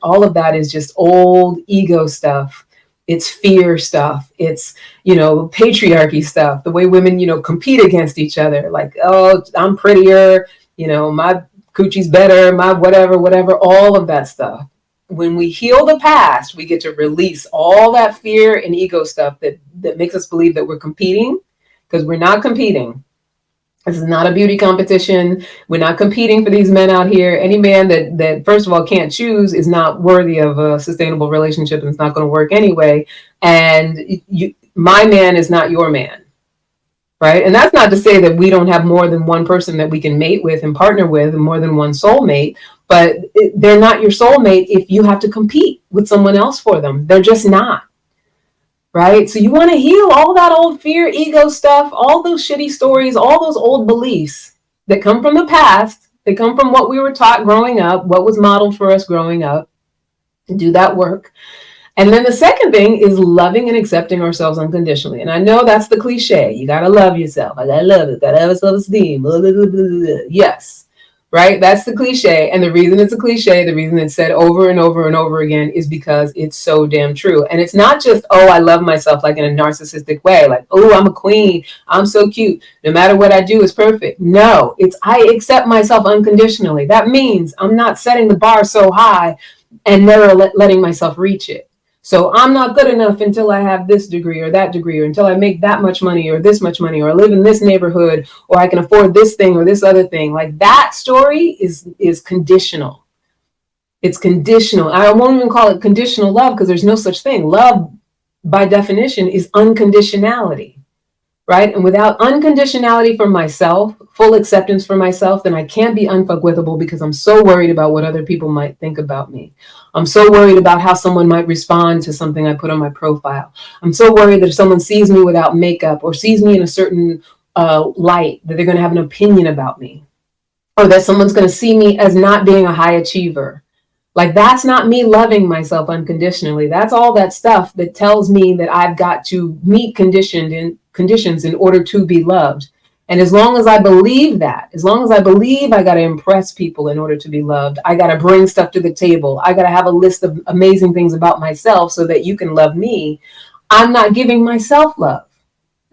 All of that is just old ego stuff. It's fear stuff. It's, patriarchy stuff, the way women, compete against each other. Like, oh, I'm prettier, my coochie's better, my whatever, all of that stuff. When we heal the past, we get to release all that fear and ego stuff that makes us believe that we're competing, because we're not competing. This is not a beauty competition. We're not competing for these men out here. Any man that first of all can't choose is not worthy of a sustainable relationship, and it's not going to work anyway. And my man is not your man, right? And that's not to say that we don't have more than one person that we can mate with and partner with, and more than one soulmate. But they're not your soulmate if you have to compete with someone else for them. They're just not. Right? So you want to heal all that old fear, ego stuff, all those shitty stories, all those old beliefs that come from the past. They come from what we were taught growing up, what was modeled for us growing up. Do that work. And then the second thing is loving and accepting ourselves unconditionally. And I know that's the cliche. You got to love yourself. I got to love it. Got to have self-esteem. Yes. Right? That's the cliche. And the reason it's a cliche, the reason it's said over and over and over again is because it's so damn true. And it's not just, oh, I love myself like in a narcissistic way. Like, oh, I'm a queen. I'm so cute. No matter what I do is perfect. No, it's I accept myself unconditionally. That means I'm not setting the bar so high and never letting myself reach it. So I'm not good enough until I have this degree or that degree, or until I make that much money or this much money, or I live in this neighborhood, or I can afford this thing or this other thing. Like that story is conditional. It's conditional. I won't even call it conditional love, because there's no such thing. Love, by definition, is unconditionality. Right? And without unconditionality for myself, full acceptance for myself, then I can't be unfuckwithable, because I'm so worried about what other people might think about me. I'm so worried about how someone might respond to something I put on my profile. I'm so worried that if someone sees me without makeup or sees me in a certain light, that they're going to have an opinion about me, or that someone's going to see me as not being a high achiever. Like, that's not me loving myself unconditionally. That's all that stuff that tells me that I've got to meet conditions in order to be loved. And as long as I believe that, as long as I believe I got to impress people in order to be loved, I got to bring stuff to the table, I got to have a list of amazing things about myself so that you can love me, I'm not giving myself love.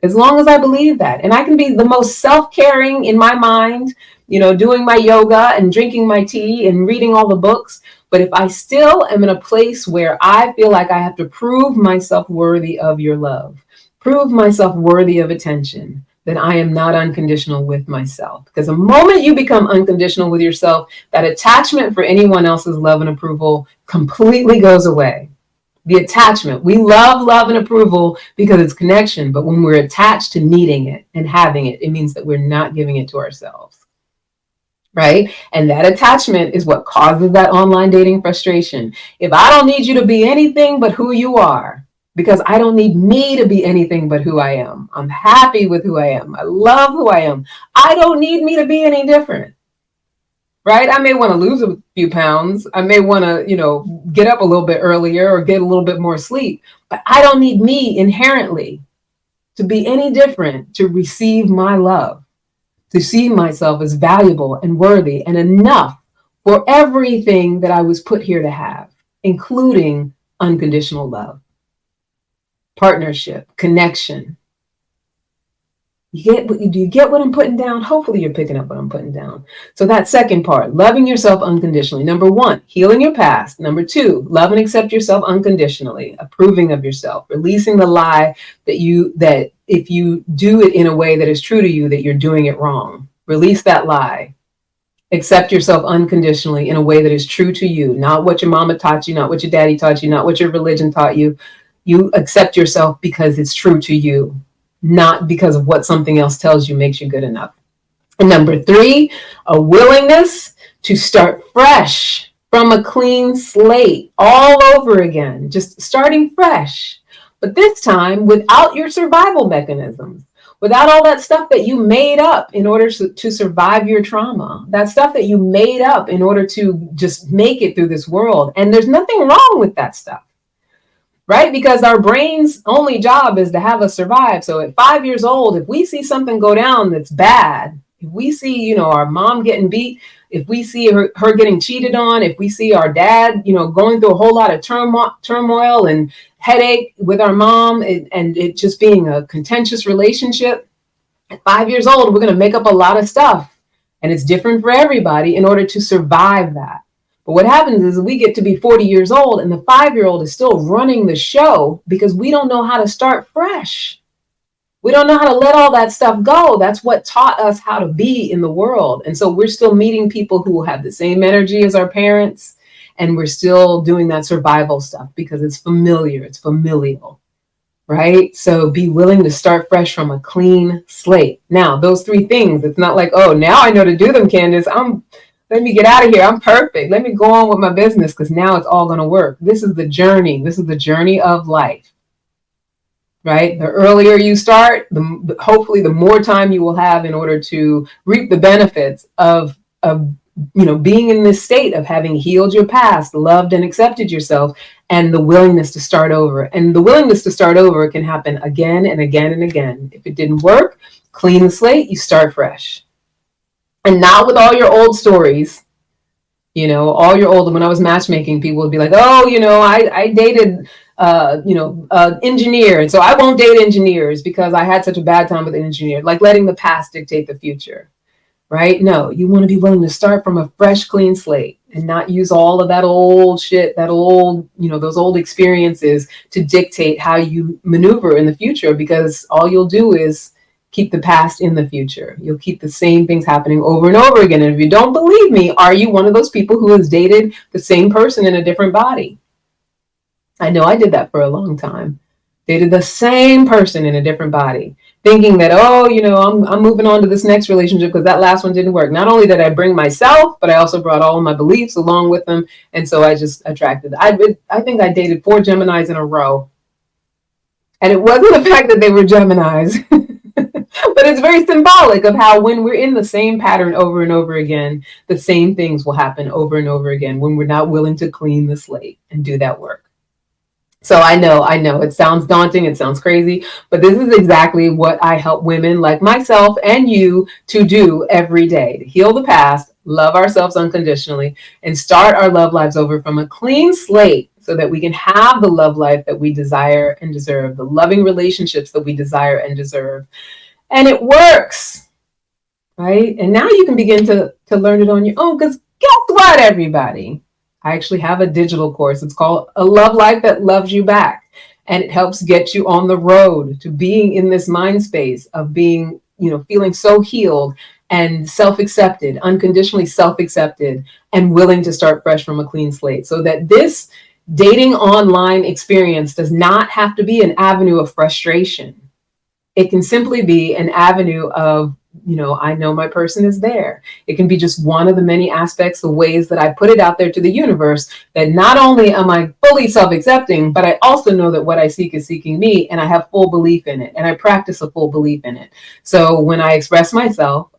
As long as I believe that. And I can be the most self-caring in my mind, doing my yoga and drinking my tea and reading all the books. But if I still am in a place where I feel like I have to prove myself worthy of your love, prove myself worthy of attention, then I am not unconditional with myself. Because the moment you become unconditional with yourself, that attachment for anyone else's love and approval completely goes away. The attachment. We love and approval because it's connection. But when we're attached to needing it and having it, it means that we're not giving it to ourselves. Right? And that attachment is what causes that online dating frustration. If I don't need you to be anything but who you are, because I don't need me to be anything but who I am. I'm happy with who I am. I love who I am. I don't need me to be any different. Right? I may want to lose a few pounds. I may want to, get up a little bit earlier or get a little bit more sleep. But I don't need me inherently to be any different to receive my love, to see myself as valuable and worthy and enough for everything that I was put here to have, including unconditional love. partnership, connection. Do you get what I'm putting down? Hopefully you're picking up what I'm putting down. So that second part, loving yourself unconditionally. Number one, healing your past. Number two, love and accept yourself unconditionally, approving of yourself, releasing the lie that if you do it in a way that is true to you, that you're doing it wrong. Release that lie. Accept yourself unconditionally in a way that is true to you, not what your mama taught you, not what your daddy taught you, not what your religion taught you. You accept yourself because it's true to you, not because of what something else tells you makes you good enough. And number three, a willingness to start fresh from a clean slate all over again, just starting fresh. But this time without your survival mechanisms, without all that stuff that you made up in order to survive your trauma, that stuff that you made up in order to just make it through this world. And there's nothing wrong with that stuff. Right? Because our brain's only job is to have us survive. So at 5 years old, if we see something go down that's bad, if we see, our mom getting beat, if we see her getting cheated on, if we see our dad, going through a whole lot of turmoil and headache with our mom and it just being a contentious relationship, at 5 years old, we're going to make up a lot of stuff. And it's different for everybody in order to survive that. But what happens is we get to be 40 years old and the 5-year-old is still running the show because we don't know how to start fresh. We don't know how to let all that stuff go. That's what taught us how to be in the world. And so we're still meeting people who have the same energy as our parents. And we're still doing that survival stuff because it's familiar, it's familial, right? So be willing to start fresh from a clean slate. Now, those three things, it's not like, oh, now I know to do them, Candice. Let me get out of here. I'm perfect. Let me go on with my business because now it's all going to work. This is the journey. This is the journey of life, right? The earlier you start, hopefully the more time you will have in order to reap the benefits of being in this state of having healed your past, loved and accepted yourself, and the willingness to start over. And the willingness to start over can happen again and again and again. If it didn't work, clean the slate, you start fresh. And not with all your old stories, all your old, when I was matchmaking, people would be like, oh, I dated, engineer. And so I won't date engineers because I had such a bad time with an engineer, like letting the past dictate the future, right? No, you want to be willing to start from a fresh, clean slate and not use all of that old shit, that old, those old experiences to dictate how you maneuver in the future, because all you'll do is keep the past in the future. You'll keep the same things happening over and over again. And if you don't believe me, are you one of those people who has dated the same person in a different body? I know I did that for a long time. Dated the same person in a different body, thinking that, I'm moving on to this next relationship because that last one didn't work. Not only did I bring myself, but I also brought all of my beliefs along with them. And so I just attracted. I think I dated 4 Geminis in a row. And it wasn't the fact that they were Geminis. But it's very symbolic of how when we're in the same pattern over and over again, the same things will happen over and over again when we're not willing to clean the slate and do that work. So I know it sounds daunting, it sounds crazy, but this is exactly what I help women like myself and you to do every day, to heal the past, love ourselves unconditionally, and start our love lives over from a clean slate so that we can have the love life that we desire and deserve, the loving relationships that we desire and deserve. And it works, right? And now you can begin to learn it on your own, because guess what, everybody? I actually have a digital course. It's called A Love Life That Loves You Back. And it helps get you on the road to being in this mind space of being, feeling so healed and self-accepted, unconditionally self-accepted, and willing to start fresh from a clean slate, so that this dating online experience does not have to be an avenue of frustration. It can simply be an avenue of, I know my person is there. It can be just one of the many aspects, the ways that I put it out there to the universe, that not only am I fully self-accepting, but I also know that what I seek is seeking me, and I have full belief in it, and I practice a full belief in it. So when I express myself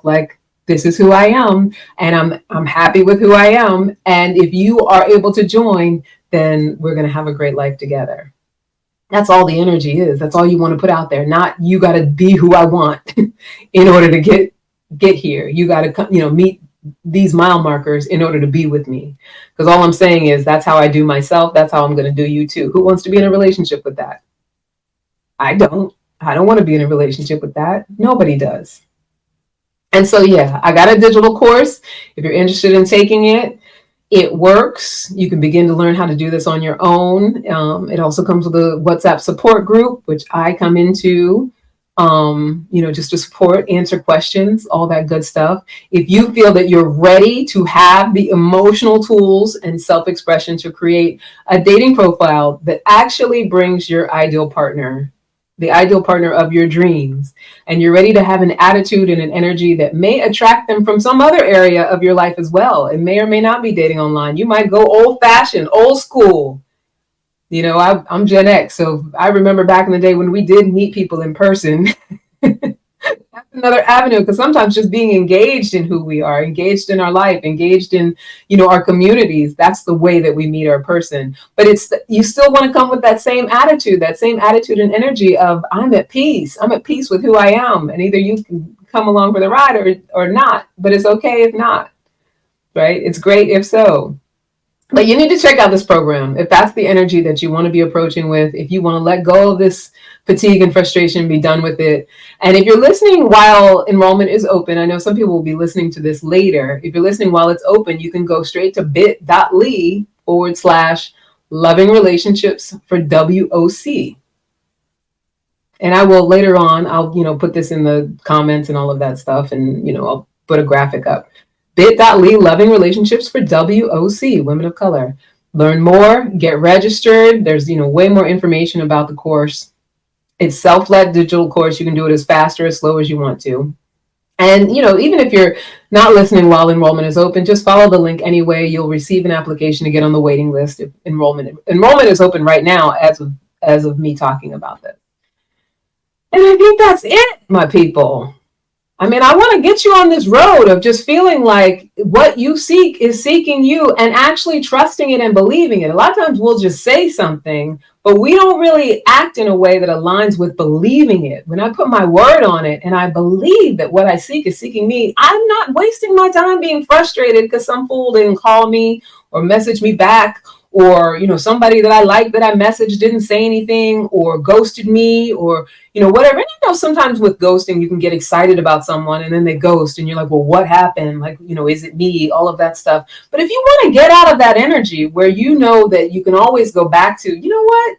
like, this is who I am, and I'm happy with who I am. And if you are able to join, then we're going to have a great life together. That's all the energy is. That's all you want to put out there. Not you got to be who I want in order to get here. You got to, meet these mile markers in order to be with me. Because all I'm saying is that's how I do myself. That's how I'm going to do you too. Who wants to be in a relationship with that? I don't. I don't want to be in a relationship with that. Nobody does. And so, yeah, I got a digital course. If you're interested in taking it, it works. You can begin to learn how to do this on your own. It also comes with a WhatsApp support group, which I come into, just to support, answer questions, all that good stuff. If you feel that you're ready to have the emotional tools and self-expression to create a dating profile that actually brings your ideal partner, the ideal partner of your dreams, and you're ready to have an attitude and an energy that may attract them from some other area of your life as well. It may or may not be dating online. You might go old fashioned, old school. I'm Gen X, so I remember back in the day when we did meet people in person. That's another avenue, because sometimes just being engaged in who we are, engaged in our life, engaged in our communities, that's the way that we meet our person. But you still want to come with that same attitude and energy of I'm at peace with who I am, and either you can come along for the ride or not, but it's okay if not, right? It's great if so. But you need to check out this program if that's the energy that you want to be approaching with, if you want to let go of this fatigue and frustration, be done with it. And if you're listening while enrollment is open, I know some people will be listening to this later. If you're listening while it's open, you can go straight to bit.ly/loving relationships for WOC. And I will later on, I'll put this in the comments and all of that stuff, and I'll put a graphic up. Bit.ly loving relationships for WOC, women of color. Learn more, get registered. There's way more information about the course. It's self-led digital course. You can do it as fast or as slow as you want to. And even if you're not listening while enrollment is open, just follow the link anyway. You'll receive an application to get on the waiting list if enrollment is open right now as of me talking about this. And I think that's it, my people. I mean, I want to get you on this road of just feeling like what you seek is seeking you, and actually trusting it and believing it. A lot of times we'll just say something, but we don't really act in a way that aligns with believing it. When I put my word on it and I believe that what I seek is seeking me, I'm not wasting my time being frustrated because some fool didn't call me or message me back, or somebody that I like that I messaged didn't say anything, or ghosted me, or whatever. And sometimes with ghosting you can get excited about someone and then they ghost and you're like, well, what happened? Like, is it me? All of that stuff. But if you want to get out of that energy where that you can always go back to, what,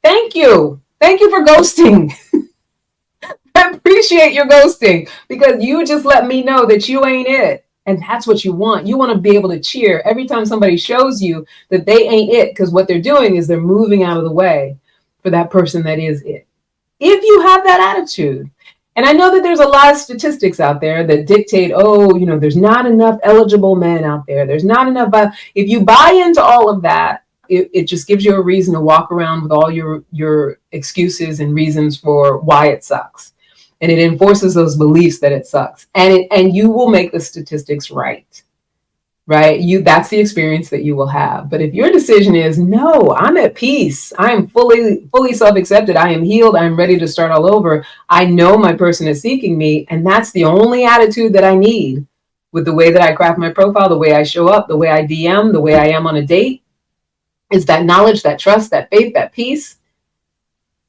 thank you for ghosting. I appreciate your ghosting, because you just let me know that you ain't it. And that's what you want. You want to be able to cheer every time somebody shows you that they ain't it, because what they're doing is they're moving out of the way for that person that is it. If you have that attitude. And I know that there's a lot of statistics out there that dictate, there's not enough eligible men out there. There's not enough. If you buy into all of that, it just gives you a reason to walk around with all your excuses and reasons for why it sucks. And it enforces those beliefs that it sucks. And you will make the statistics right. That's the experience that you will have. But if your decision is, no, I'm at peace, I am fully self-accepted, I am healed, I'm ready to start all over, I know my person is seeking me, and that's the only attitude that I need with the way that I craft my profile, the way I show up, the way I DM, the way I am on a date, is that knowledge, that trust, that faith, that peace.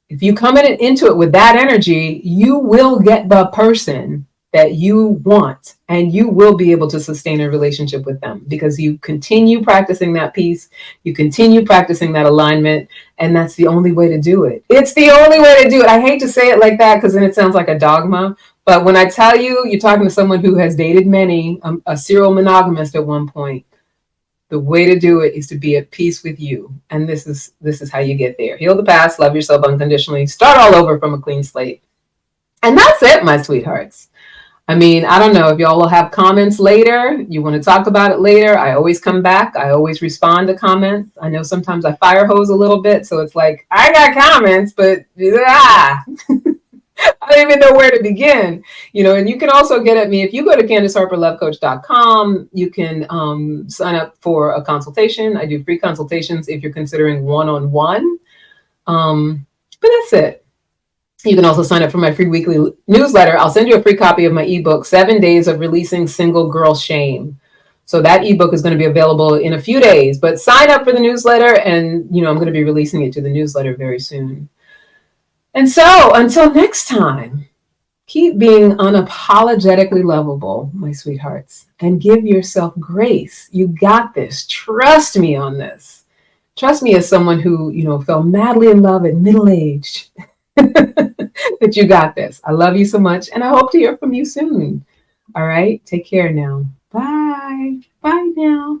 If you come into it with that energy, you will get the person that you want, and you will be able to sustain a relationship with them, because you continue practicing that peace, you continue practicing that alignment, and that's the only way to do it. It's the only way to do it. I hate to say it like that because then it sounds like a dogma, but when I tell you, you're talking to someone who has dated many, a serial monogamist at one point, the way to do it is to be at peace with you. And this is how you get there. Heal the past, love yourself unconditionally, start all over from a clean slate. And that's it, my sweethearts. I mean, I don't know if y'all will have comments later. You want to talk about it later. I always come back. I always respond to comments. I know sometimes I fire hose a little bit. So it's like, I got comments, but I don't even know where to begin. And you can also get at me. If you go to CandiceHarperLoveCoach.com, you can sign up for a consultation. I do free consultations if you're considering one-on-one. But that's it. You can also sign up for my free weekly newsletter. I'll send you a free copy of my ebook, 7 Days of Releasing Single Girl Shame. So that ebook is going to be available in a few days, but sign up for the newsletter and, I'm going to be releasing it to the newsletter very soon. And so until next time, keep being unapologetically lovable, my sweethearts, and give yourself grace. You got this. Trust me on this. Trust me as someone who, fell madly in love at middle age. That you got this. I love you so much, and I hope to hear from you soon. All right, take care now. Bye. Bye now.